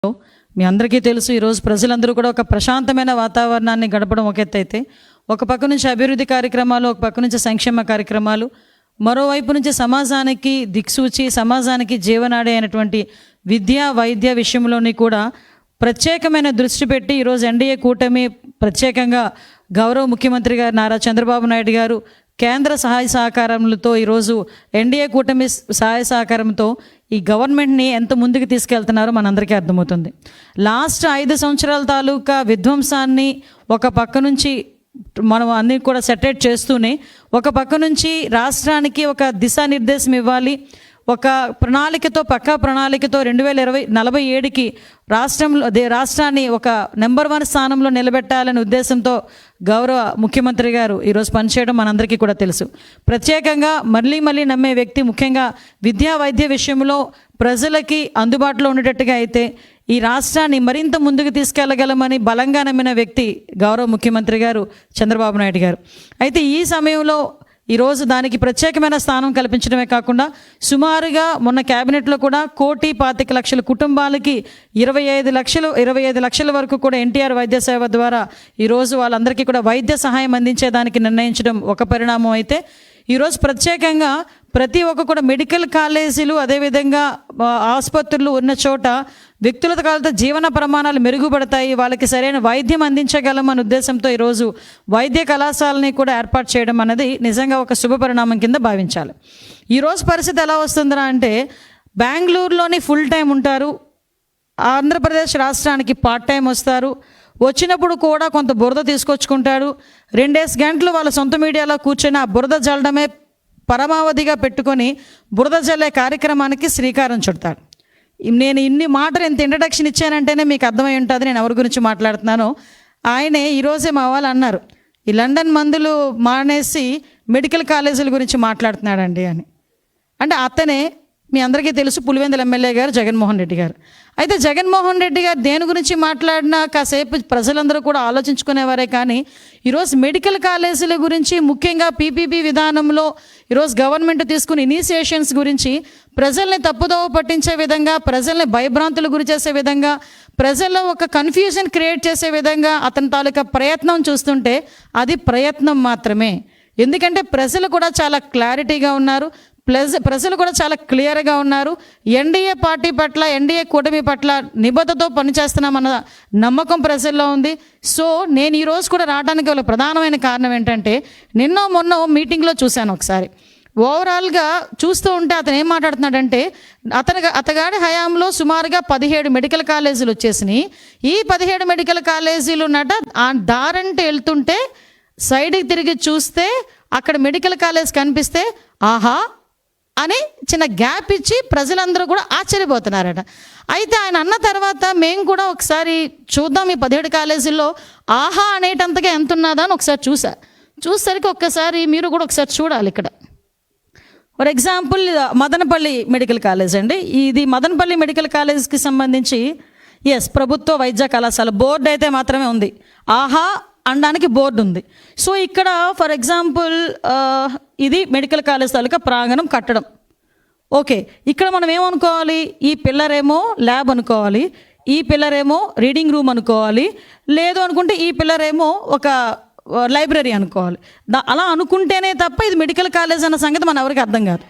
మీ అందరికీ తెలుసు, ఈరోజు ప్రజలందరూ కూడా ఒక ప్రశాంతమైన వాతావరణాన్ని గడపడం ఒక ఎత్తు అయితే, ఒక పక్క నుంచి అభివృద్ధి కార్యక్రమాలు, ఒక పక్క నుంచి సంక్షేమ కార్యక్రమాలు, మరోవైపు నుంచి సమాజానికి దిక్సూచి, సమాజానికి జీవనాడి అయినటువంటి విద్య వైద్య విషయంలోని కూడా ప్రత్యేకమైన దృష్టి పెట్టి ఈరోజు ఎన్డీఏ కూటమి, ప్రత్యేకంగా గౌరవ ముఖ్యమంత్రి గారు నారా చంద్రబాబు నాయుడు గారు కేంద్ర సహాయ సహకారములతో ఈరోజు ఎన్డీఏ కూటమి సహాయ సహకారంతో ఈ గవర్నమెంట్ని ఎంత ముందుకు తీసుకెళ్తున్నారో మనందరికీ అర్థమవుతుంది. లాస్ట్ 5 సంవత్సరాల తాలూకా విధ్వంసాన్ని ఒక పక్క నుంచి మనం అన్నీ కూడా సెటరేట్ చేస్తూనే, ఒక పక్క నుంచి రాష్ట్రానికి ఒక దిశానిర్దేశం ఇవ్వాలి, ఒక ప్రణాళికతో, పక్కా ప్రణాళికతో 2047కి రాష్ట్రాన్ని ఒక నెంబర్ 1 స్థానంలో నిలబెట్టాలనే ఉద్దేశంతో గౌరవ ముఖ్యమంత్రి గారు ఈరోజు పనిచేయడం మనందరికీ కూడా తెలుసు. ప్రత్యేకంగా మళ్ళీ నమ్మే వ్యక్తి, ముఖ్యంగా విద్యా వైద్య విషయంలో ప్రజలకి అందుబాటులో ఉండేటట్టుగా అయితే ఈ రాష్ట్రాన్ని మరింత ముందుకు తీసుకెళ్లగలమని బలంగా నమ్మిన వ్యక్తి గౌరవ ముఖ్యమంత్రి గారు చంద్రబాబు నాయుడు గారు. అయితే ఈ సమయంలో ఈరోజు దానికి ప్రత్యేకమైన స్థానం కల్పించడమే కాకుండా, సుమారుగా మొన్న క్యాబినెట్లో కూడా 1,25,00,000 కుటుంబాలకి 25 లక్షల వరకు కూడా ఎన్టీఆర్ వైద్య సేవ ద్వారా ఈరోజు వాళ్ళందరికీ కూడా వైద్య సహాయం అందించేదానికి నిర్ణయించడం ఒక పరిణామం అయితే, ఈరోజు ప్రత్యేకంగా ప్రతి ఒక్క కూడా మెడికల్ కాలేజీలు, అదేవిధంగా ఆసుపత్రులు ఉన్న చోట వ్యక్తుల కాలతో జీవన ప్రమాణాలు మెరుగుపడతాయి, వాళ్ళకి సరైన వైద్యం అందించగలం అనే ఉద్దేశంతో ఈరోజు వైద్య కళాశాలని కూడా ఏర్పాటు చేయడం అనేది నిజంగా ఒక శుభ పరిణామం కింద భావించాలి. ఈరోజు పరిస్థితి ఎలా వస్తుందా అంటే, బెంగళూరులోని ఫుల్ టైం ఉంటారు, ఆంధ్రప్రదేశ్ రాష్ట్రానికి పార్ట్ టైం వస్తారు, వచ్చినప్పుడు కూడా కొంత బురద తీసుకొచ్చుకుంటాడు, 2 గంటలు వాళ్ళ సొంత మీడియాలో కూర్చొని ఆ బురద జల్లడమే పరమావధిగా పెట్టుకొని బురద జల్లే కార్యక్రమానికి శ్రీకారం చుడతాడు. నేను ఇన్ని మాటలు ఎంత ఇంట్రడక్షన్ ఇచ్చానంటేనే మీకు అర్థమై ఉంటుంది నేను ఎవరి గురించి మాట్లాడుతున్నానో. ఆయనే ఈరోజే మా వాళ్ళు అన్నారు, ఈ లండన్ మందులు మానేసి మెడికల్ కాలేజీల గురించి మాట్లాడుతున్నాడండి అని. అంటే అతనే మీ అందరికీ తెలుసు, పులివెందుల ఎమ్మెల్యే గారు జగన్మోహన్ రెడ్డి గారు. అయితే జగన్మోహన్ రెడ్డి గారు దేని గురించి మాట్లాడినా కాసేపు ప్రజలందరూ కూడా ఆలోచించుకునేవారే, కానీ ఈరోజు మెడికల్ కాలేజీల గురించి, ముఖ్యంగా పీపీపీ విధానంలో ఈరోజు గవర్నమెంట్ తీసుకున్న ఇనిషియేషన్స్ గురించి ప్రజల్ని తప్పుదోవ పట్టించే విధంగా, ప్రజల్ని భయభ్రాంతులు గురి చేసే విధంగా, ప్రజల్లో ఒక కన్ఫ్యూజన్ క్రియేట్ చేసే విధంగా అతని తాలూకా ప్రయత్నం చూస్తుంటే అది ప్రయత్నం మాత్రమే. ఎందుకంటే ప్రజలు కూడా చాలా క్లారిటీగా ఉన్నారు, ప్రజలు కూడా చాలా క్లియర్గా ఉన్నారు. ఎన్డీఏ పార్టీ పట్ల, ఎన్డీఏ కూటమి పట్ల నిబద్ధతతో పనిచేస్తున్నామన్న నమ్మకం ప్రజల్లో ఉంది. సో నేను ఈరోజు కూడా రావడానికి గల ప్రధానమైన కారణం ఏంటంటే, మొన్న మీటింగ్లో చూశాను ఒకసారి. ఓవరాల్గా చూస్తూ ఉంటే అతను ఏం మాట్లాడుతున్నాడంటే, అతగాడి హయాంలో సుమారుగా 17 మెడికల్ కాలేజీలు వచ్చేసినాయి. ఈ 17 మెడికల్ కాలేజీలు ఆ దారంటే వెళ్తుంటే సైడ్కి తిరిగి చూస్తే అక్కడ మెడికల్ కాలేజ్ కనిపిస్తే ఆహా అని చిన్న గ్యాప్ ఇచ్చి ప్రజలందరూ కూడా ఆశ్చర్యపోతున్నారట. అయితే ఆయన అన్న తర్వాత మేము కూడా ఒకసారి చూద్దాం ఈ 17 కాలేజీల్లో ఆహా అనేటంతగా ఎంత ఉన్నదా అని ఒకసారి చూసేసరికి ఒక్కసారి మీరు కూడా ఒకసారి చూడాలి. ఇక్కడ for example Madanapalle medical college అండి. ఇది మదనపల్లి మెడికల్ కాలేజ్కి సంబంధించి ప్రభుత్వ వైద్య కళాశాల బోర్డు అయితే మాత్రమే ఉంది, ఆహా అనడానికి బోర్డు ఉంది. సో ఇక్కడ ఫర్ ఎగ్జాంపుల్ ఇది మెడికల్ కాలేజ్ తాలూకా ప్రాంగణం కట్టడం. ఓకే, ఇక్కడ మనం ఏమనుకోవాలి, ఈ పిల్లర్ ఏమో ల్యాబ్ అనుకోవాలి, ఈ పిల్లర్ ఏమో రీడింగ్ రూమ్ అనుకోవాలి, లేదు అనుకుంటే ఈ పిల్లర్ ఏమో ఒక లైబ్రరీ అనుకోవాలి. అలా అనుకుంటేనే తప్ప ఇది మెడికల్ కాలేజ్ అన్న సంగతి మన ఎవరికి అర్థం కాదు.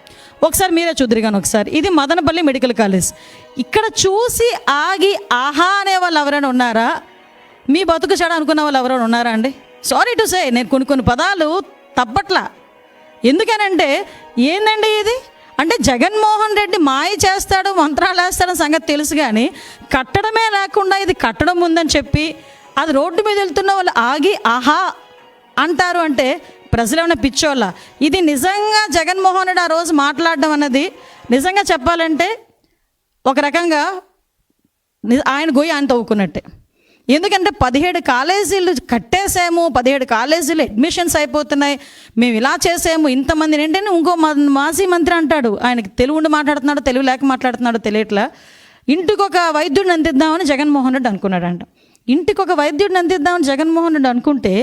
ఒకసారి మీరే చూద్దరు కానీ ఒకసారి, ఇది మదనపల్లి మెడికల్ కాలేజ్. ఇక్కడ చూసి ఆగి ఆహా అనే వాళ్ళు ఎవరైనా ఉన్నారా? మీ బతుకు చెడ అనుకున్న వాళ్ళు ఎవరైనా ఉన్నారా అండి? సారీ టు సే, నేను కొన్ని పదాలు తప్పట్లా. ఎందుకనంటే ఏందండి ఇది అంటే, జగన్మోహన్ రెడ్డి మాయ చేస్తాడు, మంత్రాలు వేస్తాడని సంగతి తెలుసు, కానీ కట్టడమే లేకుండా ఇది కట్టడం ఉందని చెప్పి అది రోడ్డు మీద వెళ్తున్న వాళ్ళు ఆగి ఆహా అంటారు అంటే ప్రజలు ఏమైనా పిచ్చోళ్ళ? ఇది నిజంగా జగన్మోహన్ రెడ్డి ఆ రోజు మాట్లాడడం అన్నది నిజంగా చెప్పాలంటే ఒక రకంగా ఆయన గొయ్యి ఆయన తవ్వుకున్నట్టే. ఎందుకంటే 17 కాలేజీలు కట్టేసాము, 17 కాలేజీలు అడ్మిషన్స్ అయిపోతున్నాయి, మేము ఇలా చేసాము, ఇంతమందిని ఏంటంటే ఇంకో మాజీ మంత్రి అంటాడు, ఆయనకి తెలుగు ఉండి మాట్లాడుతున్నాడు, తెలుగు లేక మాట్లాడుతున్నాడు తెలియట్లా, ఇంటికి ఒక వైద్యుడిని అందిద్దామని జగన్మోహన్ రెడ్డి అనుకున్నాడంట. ఇంటికి ఒక వైద్యుడిని అందిద్దామని జగన్మోహన్ రెడ్డి అనుకుంటే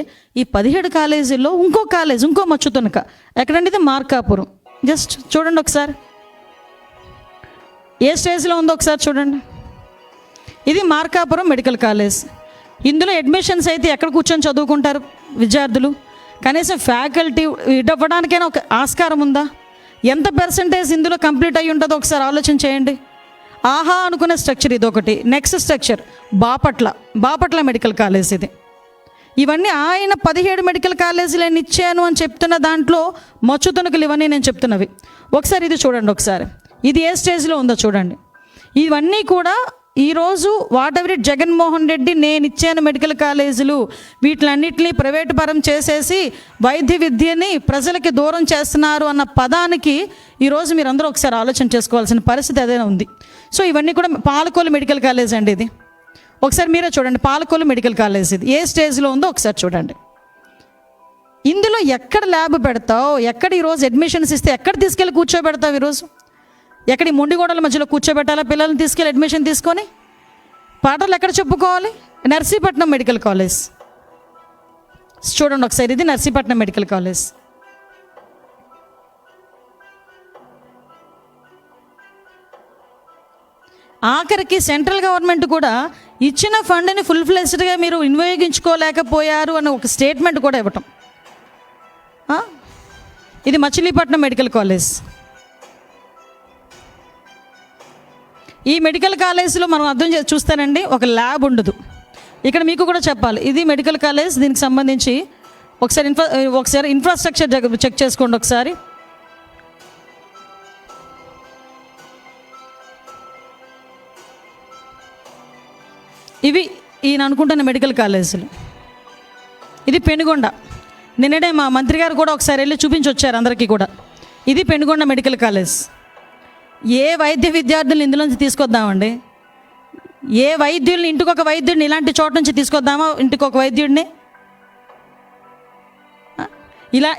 ఈ 17 కాలేజీల్లో ఇంకో కాలేజ్, ఇంకో మచ్చుతునక ఎక్కడంటే ఇది మార్కాపురం. జస్ట్ చూడండి ఒకసారి ఏ స్టేజ్లో ఉందో ఒకసారి చూడండి. ఇది మార్కాపురం మెడికల్ కాలేజ్. ఇందులో అడ్మిషన్స్ అయితే ఎక్కడ కూర్చొని చదువుకుంటారు విద్యార్థులు? కనీసం ఫ్యాకల్టీ ఇవ్వడానికైనా ఒక ఆస్కారం ఉందా? ఎంత పర్సంటేజ్ ఇందులో కంప్లీట్ అయ్యి ఉంటుందో ఒకసారి ఆలోచన చేయండి. ఆహా అనుకునే స్ట్రక్చర్ ఇది ఒకటి. Next structure Bapatla medical college ఇది. ఇవన్నీ ఆయన 17 మెడికల్ కాలేజీలు నేను ఇచ్చాను అని చెప్తున్న దాంట్లో మచ్చుతునకలు ఇవన్నీ నేను చెప్తున్నవి. ఒకసారి ఇది చూడండి, ఒకసారి ఇది ఏ స్టేజ్లో ఉందో చూడండి. ఇవన్నీ కూడా ఈరోజు what ever it Jaganmohan Reddy నేను ఇచ్చాను మెడికల్ కాలేజీలు వీటిలన్నింటినీ ప్రైవేటు పరం చేసేసి వైద్య విద్యని ప్రజలకి దూరం చేస్తున్నారు అన్న పదానికి ఈరోజు మీరందరూ ఒకసారి ఆలోచన చేసుకోవాల్సిన పరిస్థితి అదే ఉంది. సో ఇవన్నీ కూడా పాలకొల్లు మెడికల్ కాలేజ్ అండి ఇది. ఒకసారి మీరే చూడండి, పాలకొల్లు మెడికల్ కాలేజ్ ఇది ఏ స్టేజ్లో ఉందో ఒకసారి చూడండి. ఇందులో ఎక్కడ ల్యాబ్ పెడతావు? ఎక్కడ ఈరోజు అడ్మిషన్స్ ఇస్తే ఎక్కడ తీసుకెళ్ళి కూర్చోబెడతావు? ఈరోజు ఎక్కడ ఈ మొండిగోడల మధ్యలో కూర్చోబెట్టాలా పిల్లల్ని తీసుకెళ్ళి అడ్మిషన్ తీసుకొని? పాటలు ఎక్కడ చెప్పుకోవాలి? నర్సీపట్నం మెడికల్ కాలేజ్ చూడండి ఒకసారి, ఇది నర్సీపట్నం మెడికల్ కాలేజ్. ఆఖరికి సెంట్రల్ గవర్నమెంట్ కూడా ఇచ్చిన ఫండ్ని ఫుల్ ఫ్లెజ్డ్గా మీరు వినియోగించుకోలేకపోయారు అని ఒక స్టేట్మెంట్ కూడా ఇవ్వటం. ఇది మచిలీపట్నం మెడికల్ కాలేజ్. ఈ మెడికల్ కాలేజ్లో మనం అర్థం చూస్తానండి, ఒక ల్యాబ్ ఉండదు. ఇక్కడ మీకు కూడా చెప్పాలి, ఇది మెడికల్ కాలేజ్. దీనికి సంబంధించి ఒకసారి ఇన్ఫ్రాస్ట్రక్చర్ చెక్ చేసుకోండి ఒకసారి. ఇవి ఈయన అనుకుంటున్న మెడికల్ కాలేజీలు. ఇది పెనుగొండ. నిన్ననే మా మంత్రి గారు కూడా ఒకసారి వెళ్ళి చూపించి వచ్చారు అందరికీ కూడా. ఇది పెనుగొండ మెడికల్ కాలేజ్. ఏ వైద్య విద్యార్థులను ఇందులోంచి తీసుకొద్దామండి? ఏ వైద్యుల్ని, ఇంటికొక వైద్యుడిని ఇలాంటి చోట నుంచి తీసుకొద్దామా? ఇంటికొక వైద్యుడిని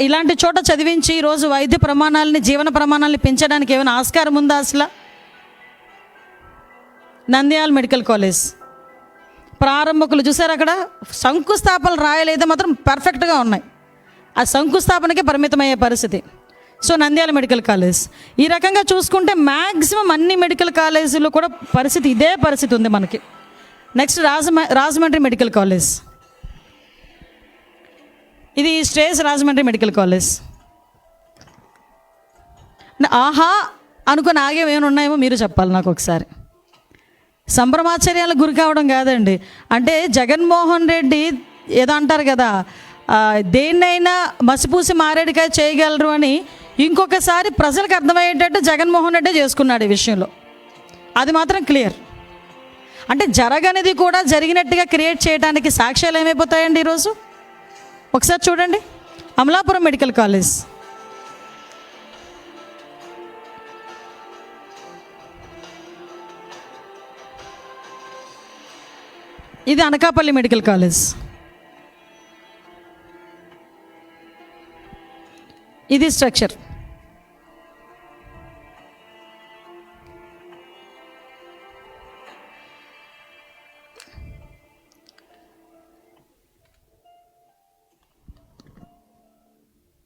ఇలాంటి చోట చదివించి ఈరోజు వైద్య ప్రమాణాలని, జీవన ప్రమాణాలని పెంచడానికి ఏమైనా ఆస్కారం ఉందా అసలు? నంద్యాల మెడికల్ కాలేజ్ ప్రారంభకులు చూసారు, అక్కడ శంకుస్థాపనలు రాయలేదు మాత్రం పర్ఫెక్ట్గా ఉన్నాయి. ఆ శంకుస్థాపనకే పరిమితమయ్యే పరిస్థితి. So Nandyal medical college. ఈ రకంగా చూసుకుంటే మ్యాక్సిమం అన్ని మెడికల్ కాలేజీల్లో కూడా పరిస్థితి ఇదే పరిస్థితి ఉంది మనకి. Next Rajahmundry medical college. ఇది స్టేజ్ రాజమండ్రి మెడికల్ కాలేజ్. ఆహా అనుకుని ఆగేమేమైనా ఉన్నాయేమో మీరు చెప్పాలి నాకు ఒకసారి. సంభ్రమాశ్చర్యాలకు గురి కావడం కాదండి. అంటే జగన్మోహన్ రెడ్డి ఏదో అంటారు కదా, దేన్నైనా మసిపూసి మారేడుకాయ చేయగలరు అని ఇంకొకసారి ప్రజలకు అర్థమయ్యేటట్టు జగన్మోహన్ రెడ్డి చేసుకున్నాడు ఈ విషయంలో. అది మాత్రం క్లియర్. అంటే జరగనిది కూడా జరిగినట్టుగా క్రియేట్ చేయడానికి సాక్ష్యాలు ఏమైపోతాయండి ఈరోజు? ఒకసారి చూడండి, అమలాపురం మెడికల్ కాలేజ్. ఇది అనకాపల్లి మెడికల్ కాలేజ్. ఇది స్ట్రక్చర్.